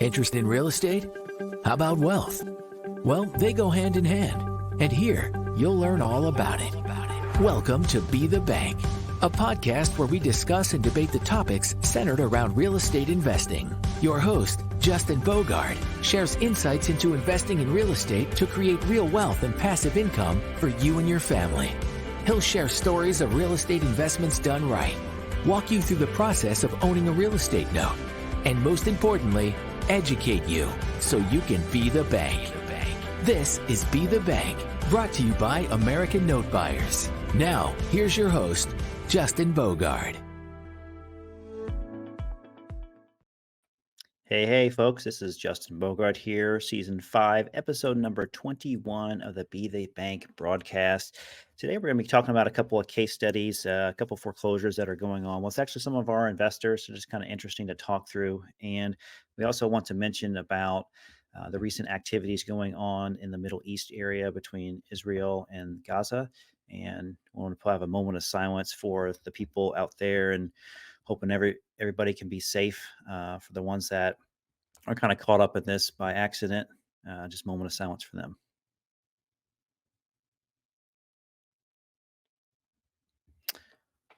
Interest in real estate? How about wealth? Well, they go hand in hand. And here, you'll learn all about it. Welcome to Be the Bank, a podcast where we discuss and debate the topics centered around real estate investing. Your host, Justin Bogard, shares insights into investing in real estate to create real wealth and passive income for you and your family. He'll share stories of real estate investments done right, walk you through the process of owning a real estate note, and most importantly, educate you so you can be the bank. This is Be the Bank, brought to you by American Note Buyers. Now, here's your host, Justin Bogard. Hey, folks, this is Justin Bogard here, Season 5, Episode number 21 of the Be the Bank broadcast. Today, we're going to be talking about a couple of case studies, a couple of foreclosures that are going on. Well, it's actually some of our investors, so just kind of interesting to talk through. And we also want to mention about the recent activities going on in the Middle East area between Israel and Gaza. And we want to have a moment of silence for the people out there and hoping everybody can be safe. For the ones that are kind of caught up in this by accident, just a moment of silence for them.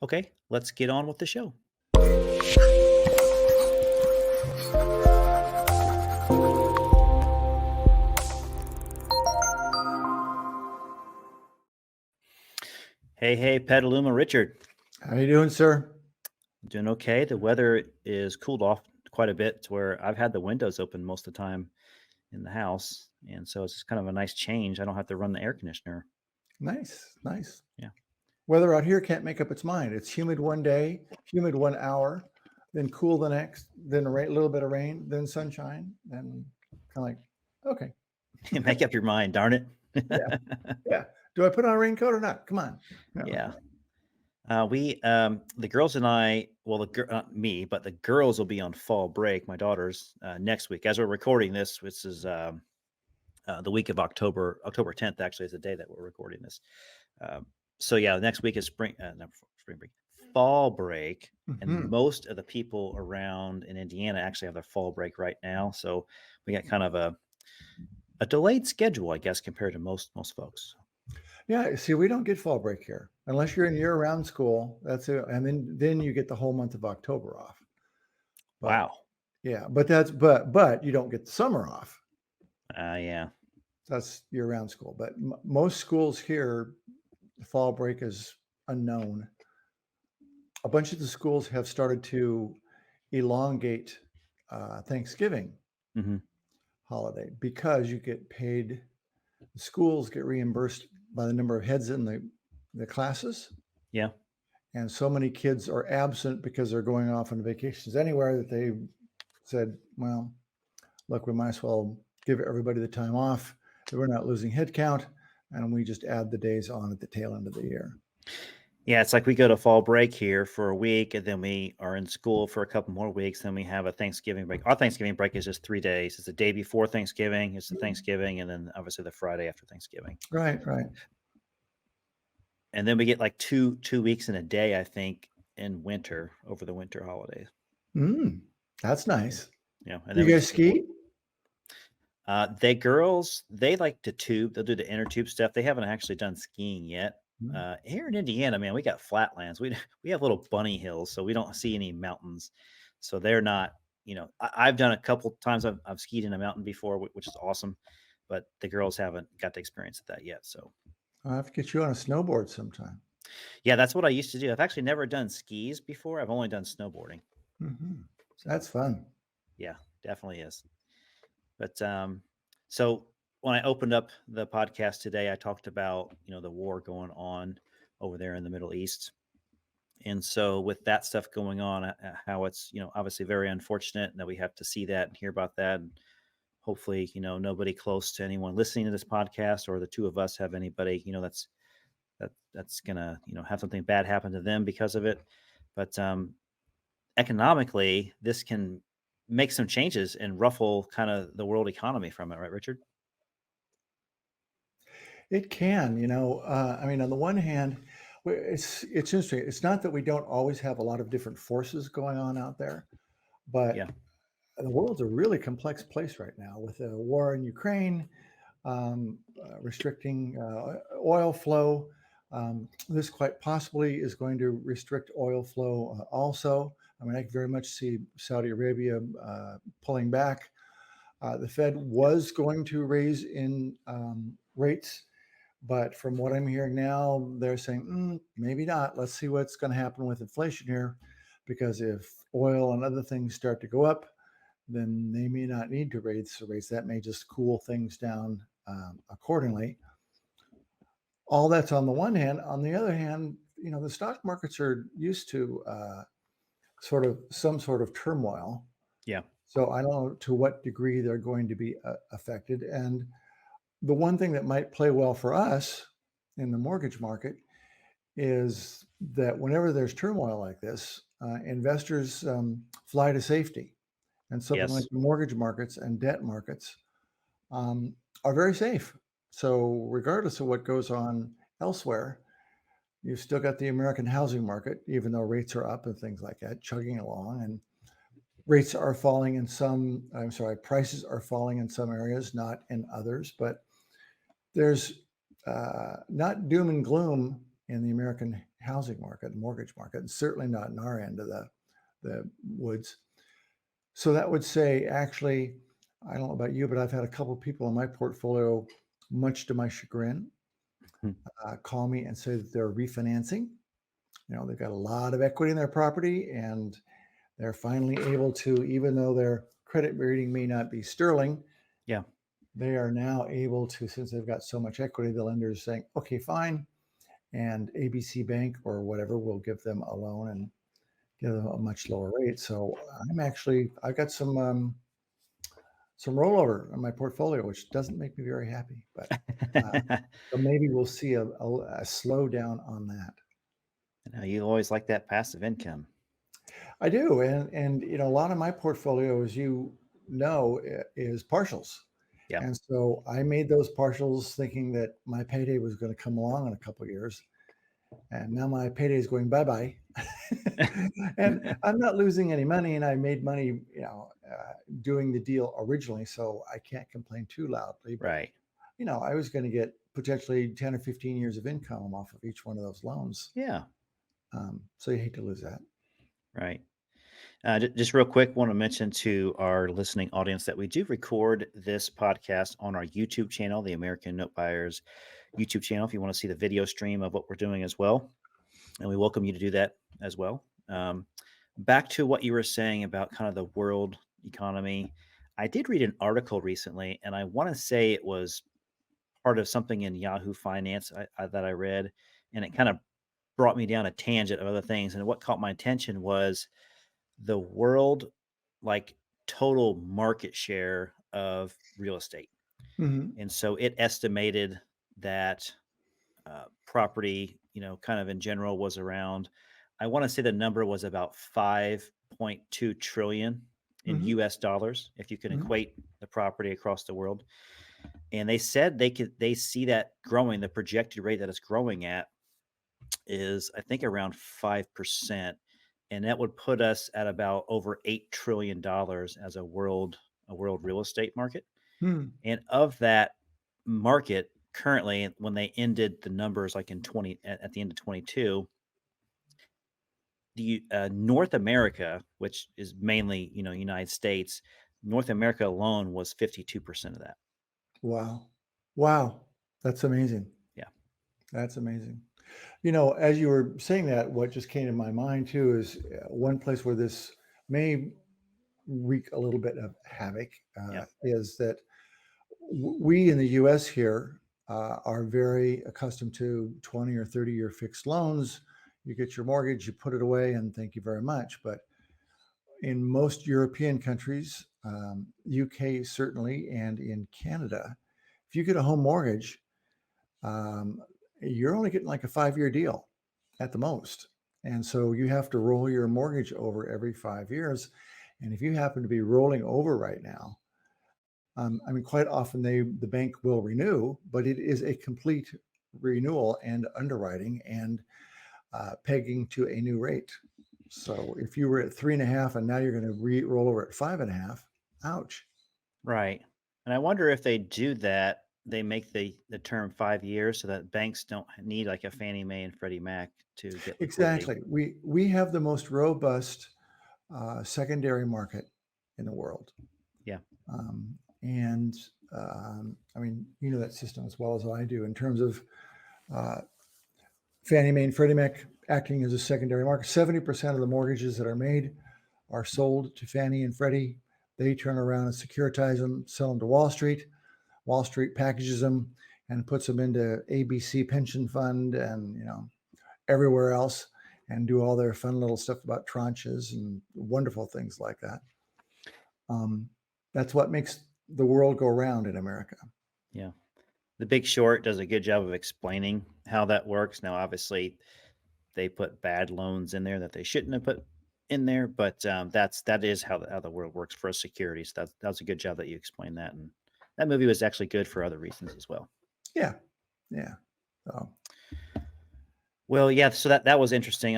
Okay, let's get on with the show. Hey, Petaluma Richard. How you doing, sir? Doing okay. The weather is cooled off quite a bit to where I've had the windows open most of the time in the house. And so it's just kind of a nice change. I don't have to run the air conditioner. Nice. Yeah. Weather out here can't make up its mind. It's humid one day, humid 1 hour, then cool the next, then a little bit of rain, then sunshine, then kind of like, okay. Make up your mind, darn it. Yeah. Do I put on a raincoat or not? Come on. No. Yeah. The girls and I, well, not me, but the girls will be on fall break, my daughters, next week. As we're recording this, which is the week of October 10th, actually, is the day that we're recording this. So yeah, next week is spring break, fall break. And most of the people around in Indiana actually have their fall break right now. So we got kind of a delayed schedule, I guess, compared to most folks. Yeah. See, we don't get fall break here unless you're in year-round school. That's it. And then you get the whole month of October off. But, Wow. Yeah. But you don't get the summer off. Yeah. That's year-round school. But most schools here, the fall break is unknown. A bunch of the schools have started to elongate Thanksgiving holiday because you get paid. The schools get reimbursed by the number of heads in the classes. Yeah. And so many kids are absent because they're going off on vacations anywhere that they said, well, look, we might as well give everybody the time off. We're not losing head count, and we just add the days on at the tail end of the year. Yeah, it's like we go to fall break here for a week, and then we are in school for a couple more weeks. Then we have a Thanksgiving break. Our Thanksgiving break is just 3 days. It's the day before Thanksgiving. It's the Thanksgiving, and then obviously the Friday after Thanksgiving. Right. And then we get like two weeks in a day, I think, in winter over the winter holidays. That's nice. Yeah. And you guys ski? Girls, they like to tube. They'll do the inner tube stuff. They haven't actually done skiing yet. Here in Indiana, man, we got flatlands. We have little bunny hills, so we don't see any mountains. So they're not, I've done a couple times. I've skied in a mountain before, which is awesome, but the girls haven't got to experience that yet. So I'll have to get you on a snowboard sometime. Yeah, that's what I used to do. I've actually never done skis before. I've only done snowboarding. So, that's fun. Yeah, definitely is. But so when I opened up the podcast today, I talked about, the war going on over there in the Middle East. And so with that stuff going on, how it's, obviously very unfortunate that we have to see that and hear about that. And hopefully, nobody close to anyone listening to this podcast or the two of us have anybody, that's going to, have something bad happen to them because of it. But economically, this can make some changes and ruffle kind of the world economy from it, right, Richard? It can, on the one hand, it's interesting. It's not that we don't always have a lot of different forces going on out there, but the world's a really complex place right now with the war in Ukraine, restricting oil flow. This quite possibly is going to restrict oil flow also. I mean, I can very much see Saudi Arabia pulling back. The Fed was going to raise in rates, but from what I'm hearing now, they're saying maybe not. Let's see what's going to happen with inflation here, because if oil and other things start to go up, then they may not need to raise the rates. That may just cool things down accordingly. All that's on the one hand. On the other hand, the stock markets are used to some sort of turmoil. Yeah. So I don't know to what degree they're going to be affected. And the one thing that might play well for us in the mortgage market is that whenever there's turmoil like this, investors fly to safety. And something like Yes. the mortgage markets and debt markets are very safe. So regardless of what goes on elsewhere, you've still got the American housing market, even though rates are up and things like that, chugging along. And rates are falling in prices are falling in some areas, not in others. But there's not doom and gloom in the American housing market, mortgage market, and certainly not in our end of the woods. So that would say, actually, I don't know about you, but I've had a couple of people in my portfolio, much to my chagrin, call me and say that they're refinancing. They've got a lot of equity in their property, and they're finally able to, even though their credit rating may not be sterling, Yeah. they are now able to, since they've got so much equity, the lender is saying, okay, fine. And ABC Bank or whatever will give them a loan and give them a much lower rate. So I've got some rollover in my portfolio, which doesn't make me very happy, but so maybe we'll see a slowdown on that. Now, you always like that passive income. I do. And a lot of my portfolio, as you know, is partials. Yeah. And so I made those partials thinking that my payday was going to come along in a couple of years. And now my payday is going bye-bye. And I'm not losing any money, and I made money, doing the deal originally, so I can't complain too loudly. But, Right. I was going to get potentially 10 or 15 years of income off of each one of those loans. Yeah. So you hate to lose that. Right. Just real quick, want to mention to our listening audience that we do record this podcast on our YouTube channel, the American Note Buyers YouTube channel, if you want to see the video stream of what we're doing as well. And we welcome you to do that as well. Back to what you were saying about kind of the world economy. I did read an article recently, and I want to say it was part of something in Yahoo Finance that I read, and it kind of brought me down a tangent of other things. And what caught my attention was the world, like, total market share of real estate. Mm-hmm. And so it estimated that property, kind of in general was around, I want to say the number was about 5.2 trillion in Mm-hmm. US dollars, if you can Mm-hmm. equate the property across the world. And they said they see that growing. The projected rate that it's growing at is, I think, around 5%. And that would put us at about over $8 trillion as a world real estate market. Hmm. And of that market currently, when they ended the numbers, like at the end of 22, the North America, which is mainly, United States, North America alone was 52% of that. Wow. That's amazing. Yeah. That's amazing. As you were saying that, what just came to my mind too is one place where this may wreak a little bit of havoc is that we in the U.S. here are very accustomed to 20 or 30-year fixed loans. You get your mortgage, you put it away, and thank you very much. But in most European countries, UK certainly, and in Canada, if you get a home mortgage, you're only getting like a 5-year deal at the most. And so you have to roll your mortgage over every 5 years. And if you happen to be rolling over right now, quite often the bank will renew, but it is a complete renewal and underwriting and pegging to a new rate. So if you were at 3.5 and now you're going to roll over at 5.5, Ouch. Right. And I wonder if they do that, they make the term 5 years so that banks don't need like a Fannie Mae and Freddie Mac to get liquidity. Exactly. We have the most robust secondary market in the world. Yeah. And I mean, you know that system as well as I do in terms of uh, Fannie Mae and Freddie Mac acting as a secondary market. 70% of the mortgages that are made are sold to Fannie and Freddie. They turn around and securitize them, sell them to Wall Street. Wall Street packages them and puts them into ABC pension fund and, you know, everywhere else, and do all their fun little stuff about tranches and wonderful things like that. That's what makes the world go round in America. Yeah. The Big Short does a good job of explaining how that works. Now, obviously, they put bad loans in there that they shouldn't have put in there, but that is how the world works for us securities. That was a good job that you explained that, and that movie was actually good for other reasons as well. Yeah. Yeah. So, Well, yeah. So that was interesting.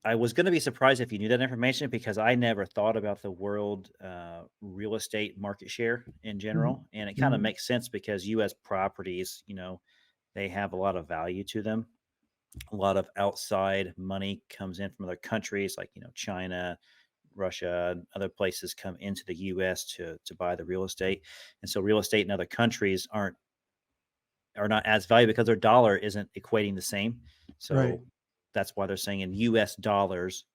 I was going to be surprised if you knew that information because I never thought about the world real estate market share in general, and it kind of mhm. makes sense because U.S. properties, they have a lot of value to them. A lot of outside money comes in from other countries like China, Russia, and other places come into the US to buy the real estate. And so real estate in other countries are not as valuable because their dollar isn't equating the same. Right. So that's why they're saying in US dollars,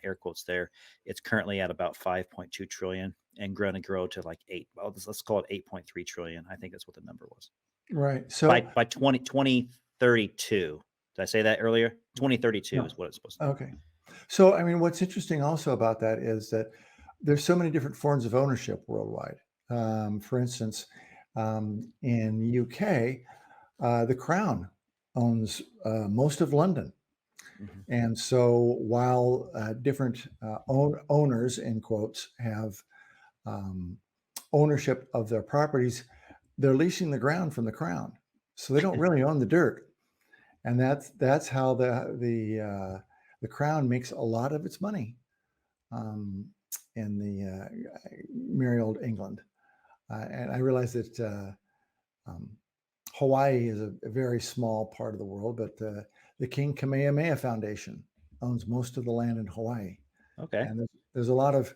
air quotes there, it's currently at about 5.2 trillion and going to grow to like let's call it 8.3 trillion. I think that's what the number was. Right. By So, 2032. Did I say that earlier? 2032 no. is what it's supposed to be. Okay. So, I mean, what's interesting also about that is that there's so many different forms of ownership worldwide. For instance, in UK, the Crown owns most of London. Mhm. And so while different owners, in quotes, have um, ownership of their properties, they're leasing the ground from the Crown. So they don't really own the dirt. And that's how the Crown makes a lot of its money um, in the merry old England. And I realize that um, Hawaii is a very small part of the world, but the King Kamehameha Foundation owns most of the land in Hawaii. Okay. And there's a lot of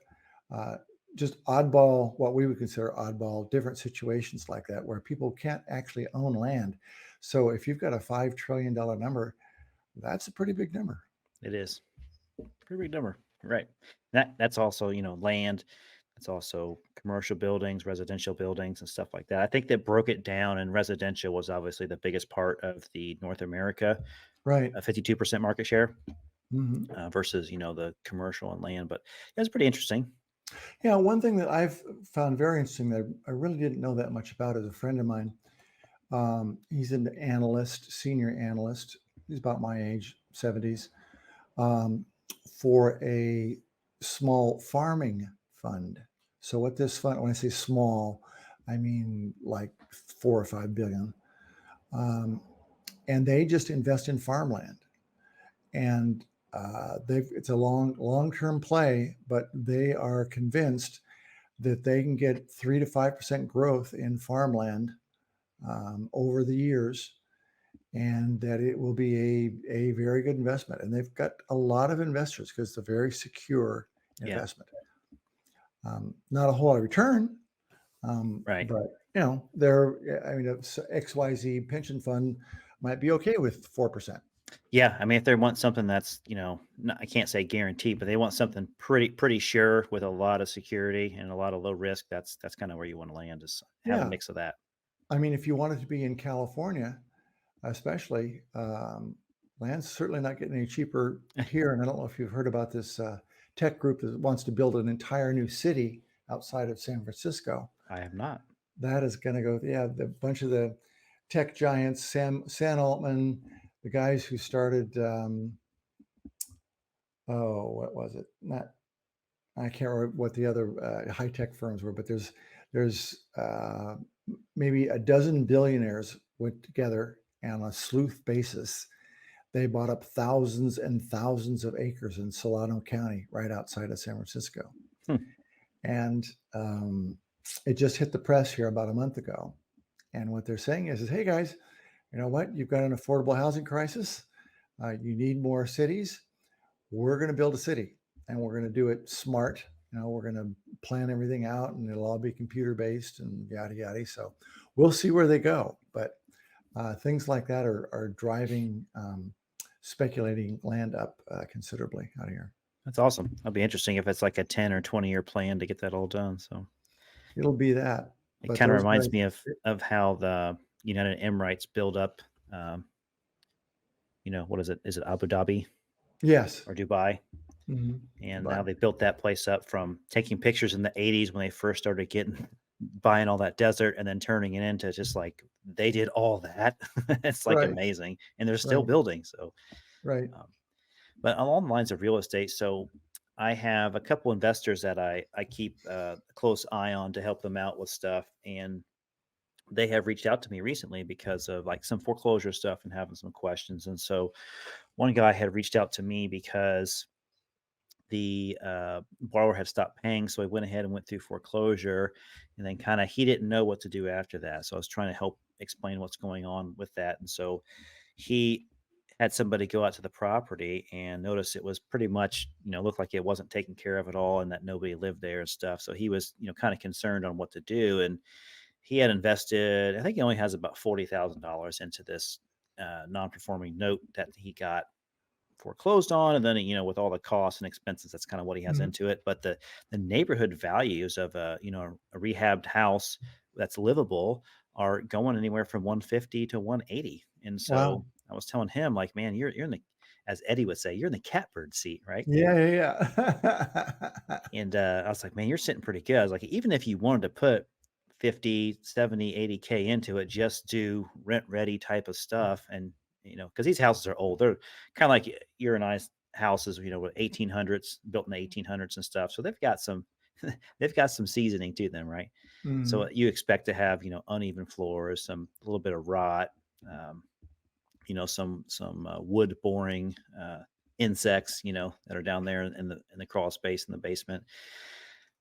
uh, just oddball, what we would consider oddball, different situations like that where people can't actually own land. So if you've got a $5 trillion number, that's a pretty big number. It is. Pretty big number. Right. That's also, land. It's also commercial buildings, residential buildings, and stuff like that. I think that broke it down, and residential was obviously the biggest part of the North America, Right. a 52% market share hmm versus, the commercial and land. But it's pretty interesting. Yeah, one thing that I've found very interesting that I really didn't know that much about is a friend of mine. He's an analyst, senior analyst. He's about my age, 70s, um, for a small farming fund. So what this fund, when I say small, I mean like 4 or 5 billion. Um, and they just invest in farmland. And it's a long-term play, but they are convinced that they can get 3 to 5% growth in farmland over the years, and that it will be a very good investment. And they've got a lot of investors because it's a very secure Yeah. investment. Not a whole lot of return, Right. but they're, I mean, XYZ pension fund might be okay with 4%. Yeah. I mean, if they want something that's, I can't say guaranteed, but they want something pretty sure with a lot of security and a lot of low risk, that's kind of where you want to land, is have a Yeah. mix of that. I mean, if you wanted to be in California, especially, land's certainly not getting any cheaper here. And I don't know if you've heard about this tech group that wants to build an entire new city outside of San Francisco. I have not. That is going to go, yeah, the bunch of the tech giants, Sam Altman, the guys who started, what was it? I can't remember what the other high tech firms were, but there's maybe a dozen billionaires went together on a sleuth basis. They bought up thousands and thousands of acres in Solano County, right outside of San Francisco. Hmm. And it just hit the press here about a month ago. And what they're saying is, hey guys, you know what? You've got an affordable housing crisis. You need more cities. We're going to build a city, and we're going to do it smart. We're going to plan everything out, and it'll all be computer based and yada yada. So we'll see where they go. But things like that are driving speculating land up considerably out here. That's awesome. That'll be interesting if it's like a 10 or 20-year plan to get that all done. So It'll be that. it But kind of those reminds guys, me of how the United Emirates build up. What is it? Is it Abu Dhabi yes. or Dubai? Mm-hmm. And now they built that place up from taking pictures in the 80s when they first started buying all that desert and then turning it into just like they did all that. It's like Right. amazing. And they're still building. So, Right. But along the lines of real estate, so I have a couple investors that I keep a close eye on to help them out with stuff. And they have reached out to me recently because of like some foreclosure stuff and having some questions. And so one guy had reached out to me because the borrower had stopped paying. So I went ahead and went through foreclosure, and then kind of he didn't know what to do after that. So I was trying to help explain what's going on with that. And so he had somebody go out to the property and notice it was pretty much, looked like it wasn't taken care of at all and that nobody lived there and stuff. So he was, kind of concerned on what to do. And he had invested, I think he only has about $40,000 into this non-performing note that he got foreclosed on, and then with all the costs and expenses, that's kind of what he has Mhm. into it. But the neighborhood values of a rehabbed house that's livable are going anywhere from 150 to 180. And so Wow. I was telling him, like, man, you're in the, as Eddie would say, you're in the catbird seat, right? Yeah. And I was like, man, you're sitting pretty good. I was like, even if you wanted to put 50, 70, 80K into it, just do rent ready type of stuff. And, because these houses are old, they're kind of like your and I's houses, with 1800s, built in the 1800s and stuff. So they've got some, they've got some seasoning to them, right? So Mhm. you expect to have, uneven floors, a little bit of rot, some wood boring insects, that are down there in the crawl space in the basement.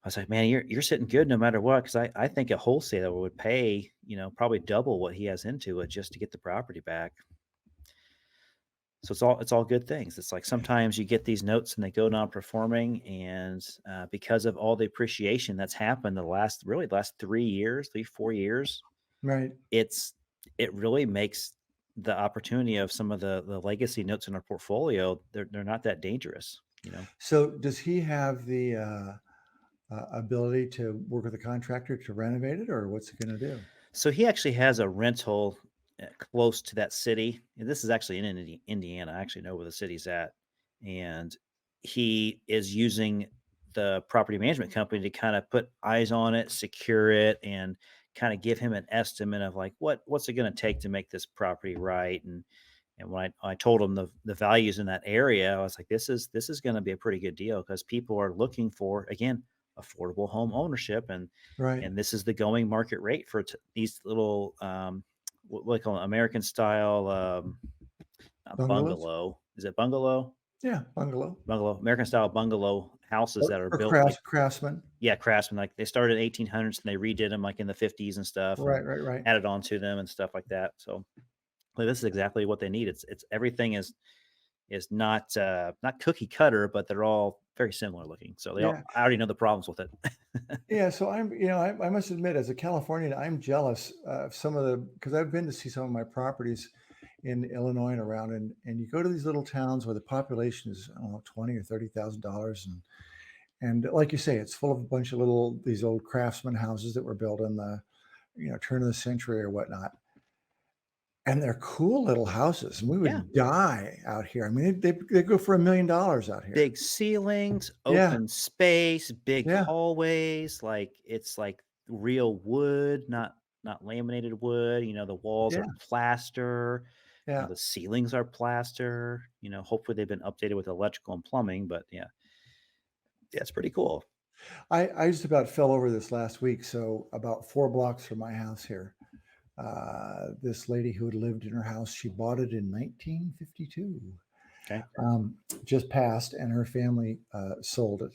I was like, man, you're sitting good no matter what, because I think a wholesaler would pay, probably double what he has into it just to get the property back. So it's all good things. It's like sometimes you get these notes and they go non-performing, and because of all the appreciation that's happened the last 4 years, Right. it really makes the opportunity of some of the legacy notes in our portfolio, they're not that dangerous. So does he have the ability to work with a contractor to renovate it, or what's he going to do? So he actually has a rental close to that city. And this is actually in Indiana. I actually know where the city's at. And he is using the property management company to kind of put eyes on it, secure it, and kind of give him an estimate of like what's it going to take to make this property right. And when I told him the values in that area, I was like, this is going to be a pretty good deal because people are looking for, again, affordable home ownership, Right. and this is the going market rate for these little what do they call it? American style not Bungalows? bungalow. Is it bungalow? Yeah, bungalow. Bungalow, American style bungalow houses that are Or built like, craftsman. yeah, craftsman. Like they started in 1800s and they redid them like in the 50s and stuff and Right. added on to them and stuff like that. So like, this is exactly what they need. It's everything is not cookie cutter, but they're all very similar looking. So Yeah. I already know the problems with it. Yeah. So I must admit, as a Californian, I'm jealous of some of because I've been to see some of my properties in Illinois and around, and you go to these little towns where the population is, I don't know, 20 or $30,000, and like you say, it's full of a bunch of these old craftsman houses that were built in the turn of the century or whatnot. And they're cool little houses, and we Yeah. would die out here. I mean, they go for $1 million out here. Big ceilings, Yeah, open space, big yeah, hallways, like it's like real wood, not laminated wood. The walls yeah, are plaster, yeah. the ceilings are plaster. Hopefully they've been updated with electrical and plumbing, but yeah, it's pretty cool. I just about fell over this last week. So about 4 blocks from my house here, this lady who had lived in her house, she bought it in 1952. Okay. Just passed, and her family sold it.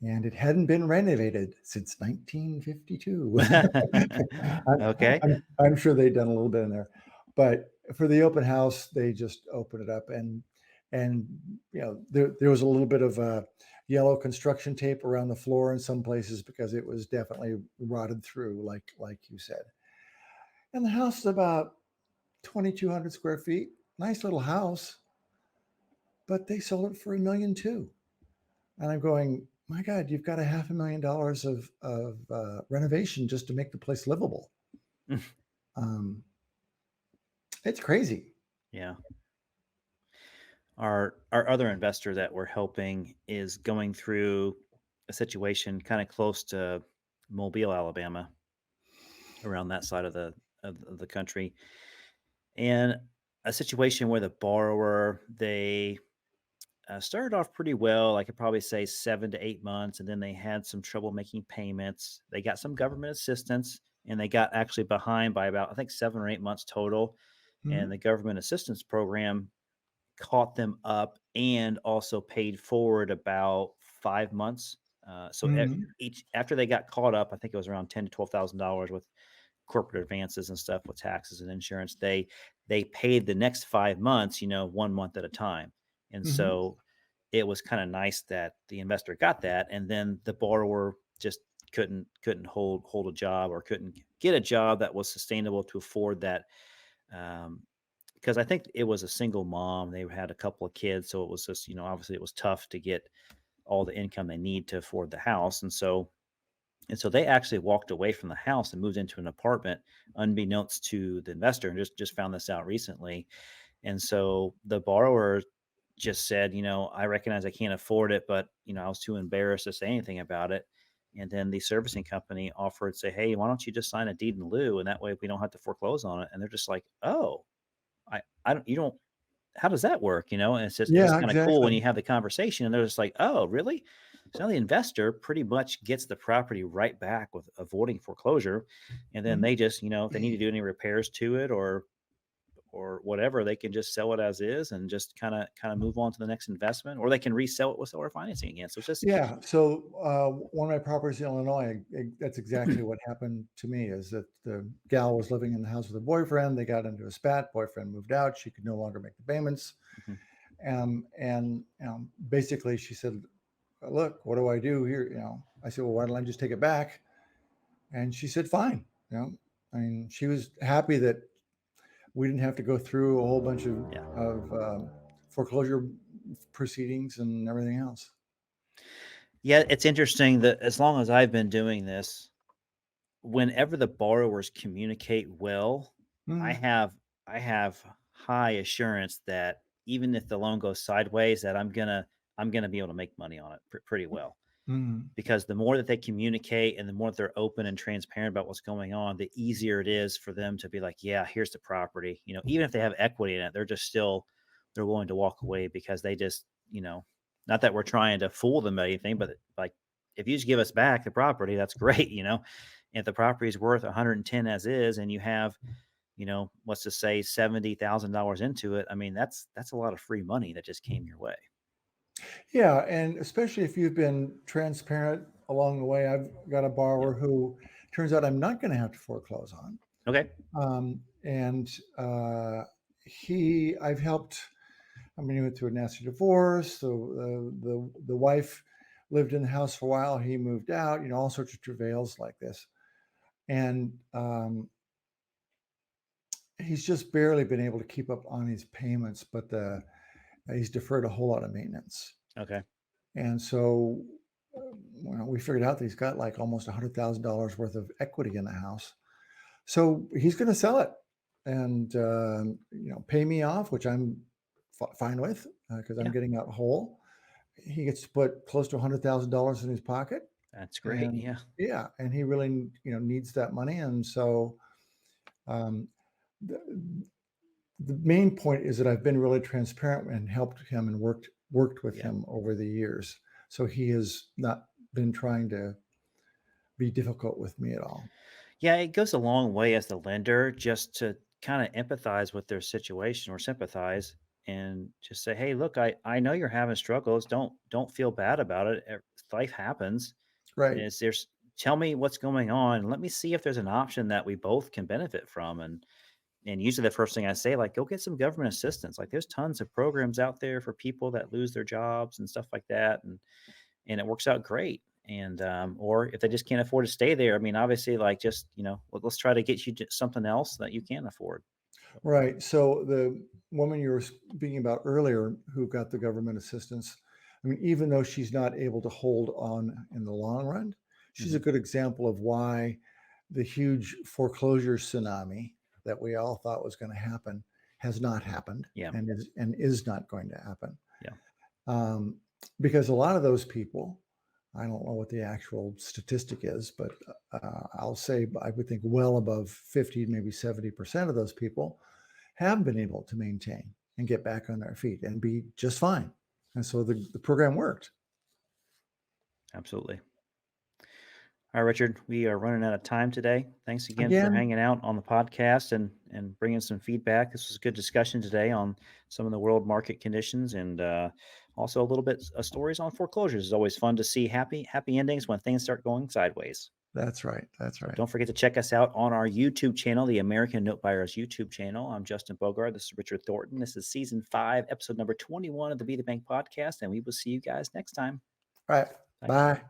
and it hadn't been renovated since 1952. Okay. I'm sure they'd done a little bit in there, but for the open house, they just opened it up, and there was a little bit of yellow construction tape around the floor in some places because it was definitely rotted through, like you said. And the house is about 2,200 square feet, nice little house, but they sold it for $1.2 million. And I'm going, my God, you've got $500,000 of renovation just to make the place livable. Um, it's crazy. Yeah. Our other investor that we're helping is going through a situation kind of close to Mobile, Alabama, around that side of the country, and a situation where the borrower, they started off pretty well. I could probably say 7 to 8 months, and then they had some trouble making payments. They got some government assistance, and they got actually behind by about, I think, 7 or 8 months total. And Mhm. the government assistance program caught them up and also paid forward about 5 months. Mhm. Each after they got caught up, I think it was around $10,000 to $12,000 with corporate advances and stuff with taxes and insurance. They paid the next 5 months, 1 month at a time, and Mhm. so it was kind of nice that the investor got that, and then the borrower just couldn't hold a job, or couldn't get a job that was sustainable to afford that. Um, because I think it was a single mom. They had a couple of kids, so it was just, obviously it was tough to get all the income they need to afford the house. And so they actually walked away from the house and moved into an apartment, unbeknownst to the investor, and just found this out recently. And so the borrower just said, I recognize I can't afford it, but I was too embarrassed to say anything about it. And then the servicing company offered, say, hey, why don't you just sign a deed in lieu, and that way we don't have to foreclose on it. And they're just like, oh, I don't, you don't, how does that work? And it's just Yeah, kind of cool when exactly. you have the conversation, and they're just like, oh, really? So now the investor pretty much gets the property right back with avoiding foreclosure. And then Mhm. they just, if they need to do any repairs to it, or whatever, they can just sell it as is and just kind of move on to the next investment, or they can resell it with seller financing again. So it's just Yeah. So one of my properties in Illinois, that's exactly what happened to me. Is that the gal was living in the house with a boyfriend. They got into a spat. Boyfriend moved out. She could no longer make the payments. Mhm. And basically she said, look, what do I do here? I said, well, why don't I just take it back? And she said, fine. I mean, she was happy that we didn't have to go through a whole bunch Yeah. of foreclosure proceedings and everything else. Yeah, it's interesting that as long as I've been doing this, whenever the borrowers communicate well, I Mm, have I have high assurance that even if the loan goes sideways, that I'm gonna be able to make money on it pretty well. mm, Because the more that they communicate, and the more that they're open and transparent about what's going on, the easier it is for them to be like, yeah, here's the property. Even if they have equity in it, they're willing to walk away, because they just, not that we're trying to fool them or anything, but like, if you just give us back the property, that's great. If the property is worth 110 as is, and you have, let's just say $70,000 into it, I mean, that's a lot of free money that just came your way. yeah, and especially if you've been transparent along the way. I've got a Yeah. borrower who turns out I'm not going to have to foreclose on. Okay. And I've helped. I mean, he went through a nasty divorce. So the wife lived in the house for a while. He moved out. All sorts of travails like this, and he's just barely been able to keep up on his payments. But he's deferred a whole lot of maintenance, Okay. and so we figured out that he's got like almost $100,000 worth of equity in the house. So he's going to sell it and pay me off, which I'm fine with because I'm Yeah. getting out whole. He gets to put close to $100,000 in his pocket, That's great. and Yeah. yeah, and he really needs that money. And so um, the, the main point is that I've been really transparent and helped him and worked with Yeah. him over the years. So he has not been trying to be difficult with me at all. Yeah, it goes a long way as the lender just to kind of empathize with their situation, or sympathize, and just say, "Hey, look, I know you're having struggles. Don't feel bad about it. life happens. Right. Tell me what's going on, and let me see if there's an option that we both can benefit from. And usually the first thing I say, like, go get some government assistance. Like, there's tons of programs out there for people that lose their jobs and stuff like that. And it works out great. And, or if they just can't afford to stay there, I mean, obviously, like, just, let's try to get you something else that you can afford. Right. So the woman you were speaking about earlier who got the government assistance, I mean, even though she's not able to hold on in the long run, she's a good example of why the huge foreclosure tsunami that we all thought was going to happen has not happened. Yeah. and is not going to happen. Yeah. Because a lot of those people, I don't know what the actual statistic is, but I'll say I would think well above 50, maybe 70% of those people have been able to maintain and get back on their feet and be just fine. And so the program worked. Absolutely. All right, Richard, we are running out of time today. Thanks again for hanging out on the podcast and bringing some feedback. This was a good discussion today on some of the world market conditions, and also a little bit of stories on foreclosures. It's always fun to see happy endings when things start going sideways. That's right. That's right. Don't forget to check us out on our YouTube channel, the American Note Buyers YouTube channel. I'm Justin Bogard. This is Richard Thornton. This is season 5, episode number 21 of the Be the Bank podcast, and we will see you guys next time. All right. Bye.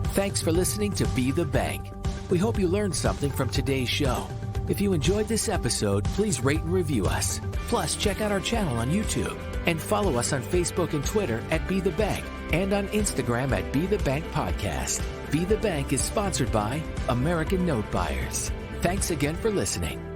Thanks for listening to Be the Bank. We hope you learned something from today's show. If you enjoyed this episode, please rate and review us. Plus, check out our channel on YouTube and follow us on Facebook and Twitter at Be the Bank and on Instagram at Be the Bank Podcast. Be the Bank is sponsored by American Note Buyers. Thanks again for listening.